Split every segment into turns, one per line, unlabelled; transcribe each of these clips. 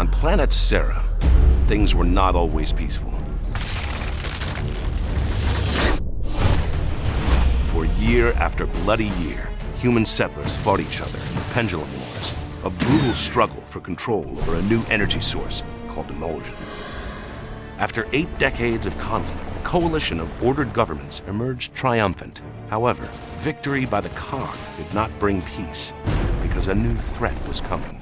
planet Sera, things were not always peaceful. For year after bloody year, human settlers fought each other in the Pendulum Wars, a brutal struggle for control over a new energy source called emulsion. After 8 decades of conflict, a coalition of ordered governments emerged triumphant. However, victory by the Cog did not bring peace, because a new threat was coming.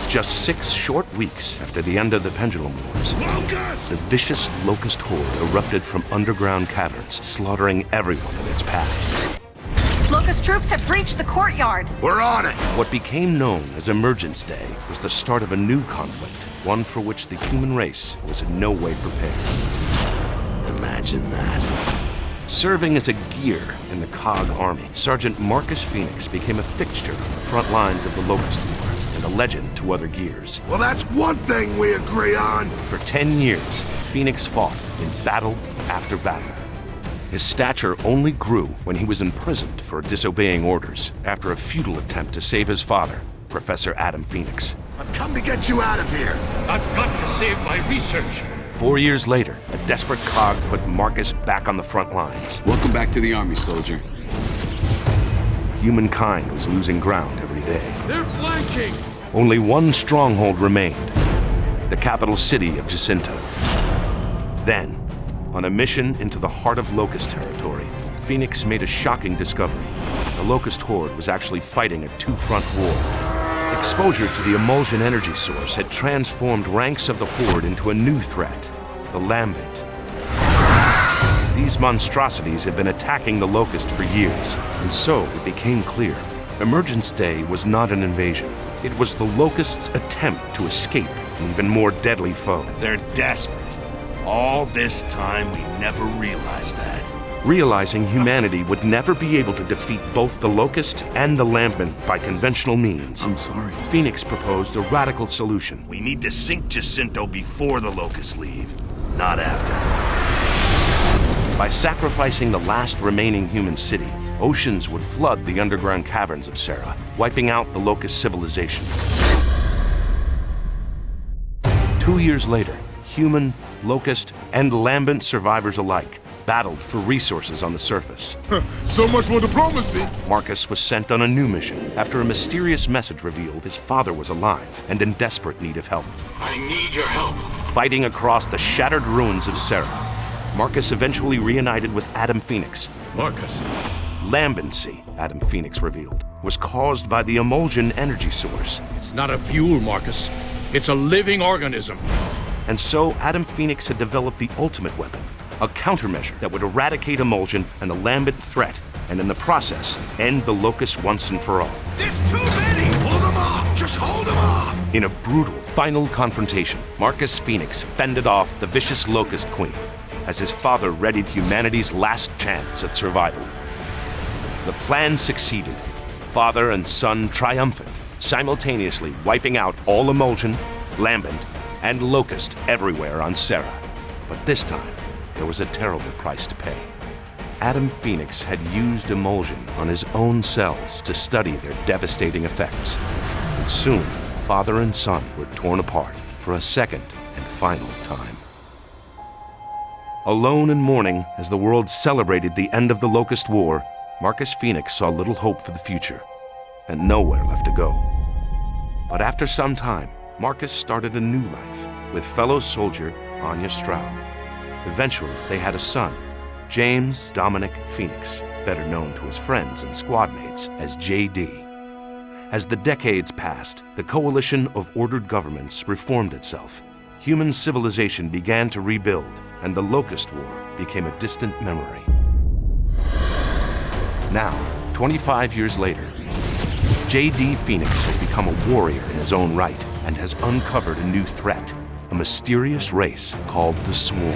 Just 6 short weeks after the end of the Pendulum Wars, the vicious Locust Horde erupted from underground caverns, slaughtering everyone in its path.
Locust troops have breached the courtyard.
We're on it!
What became known as Emergence Day was the start of a new conflict, one for which the human race was in no way prepared.
Imagine that.
Serving as a gear in the Cog army, Sergeant Marcus Phoenix became a fixture on the front lines of the Locust War and a legend to other gears.
Well, that's one thing we agree on.
For 10 years, Phoenix fought in battle after battle. His stature only grew when he was imprisoned for disobeying orders after a futile attempt to save his father, Professor Adam Phoenix.
I've come to get you out of here.
I've got to save my research.
4 years later, a desperate Cog put Marcus back on the front lines.
Welcome back to the army, soldier.
Humankind was losing ground every day.
They're flanking!
Only one stronghold remained, the capital city of Jacinto. Then, on a mission into the heart of Locust territory, Phoenix made a shocking discovery. The Locust Horde was actually fighting a two-front war. Exposure to the emulsion energy source had transformed ranks of the Horde into a new threat, the Lambent. These monstrosities had been attacking the Locust for years, and so it became clear. Emergence Day was not an invasion. It was the Locust's attempt to escape an even more deadly foe.
They're desperate. All this time, we never realized that.
Realizing humanity would never be able to defeat both the Locust and the Lambent by conventional means,
I'm sorry.
Phoenix proposed a radical solution.
We need to sink Jacinto before the Locusts leave, not after.
By sacrificing the last remaining human city, oceans would flood the underground caverns of Sera, wiping out the Locust civilization. 2 years later, human, Locust, and Lambent survivors alike battled for resources on the surface.
So much for diplomacy!
Marcus was sent on a new mission after a mysterious message revealed his father was alive and in desperate need of help.
I need your help.
Fighting across the shattered ruins of Sera, Marcus eventually reunited with Adam Phoenix.
Marcus.
Lambency, Adam Phoenix revealed, was caused by the emulsion energy source.
It's not a fuel, Marcus. It's a living organism.
And so Adam Phoenix had developed the ultimate weapon, a countermeasure that would eradicate emulsion and the Lambent threat, and in the process, end the Locust once and for all.
There's too many! Hold them off! Just hold them off!
In a brutal final confrontation, Marcus Phoenix fended off the vicious Locust Queen as his father readied humanity's last chance at survival. The plan succeeded, father and son triumphant, simultaneously wiping out all emulsion, Lambent, and Locust everywhere on Sera. But this time, there was a terrible price to pay. Adam Phoenix had used emulsion on his own cells to study their devastating effects. And soon, father and son were torn apart for a second and final time. Alone in mourning as the world celebrated the end of the Locust War, Marcus Phoenix saw little hope for the future and nowhere left to go. But after some time, Marcus started a new life with fellow soldier Anya Stroud. Eventually, they had a son, James Dominic Phoenix, better known to his friends and squad mates as JD. As the decades passed, the coalition of ordered governments reformed itself. Human civilization began to rebuild, and the Locust War became a distant memory. Now, 25 years later, JD Phoenix has become a warrior in his own right and has uncovered a new threat, a mysterious race called the Swarm.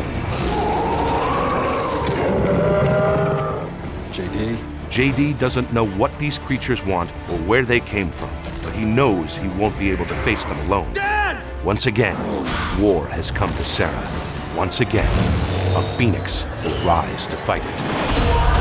JD doesn't know what these creatures want or where they came from, but he knows he won't be able to face them alone.
Dad!
Once again, war has come to Sera. Once again, a Phoenix will rise to fight it.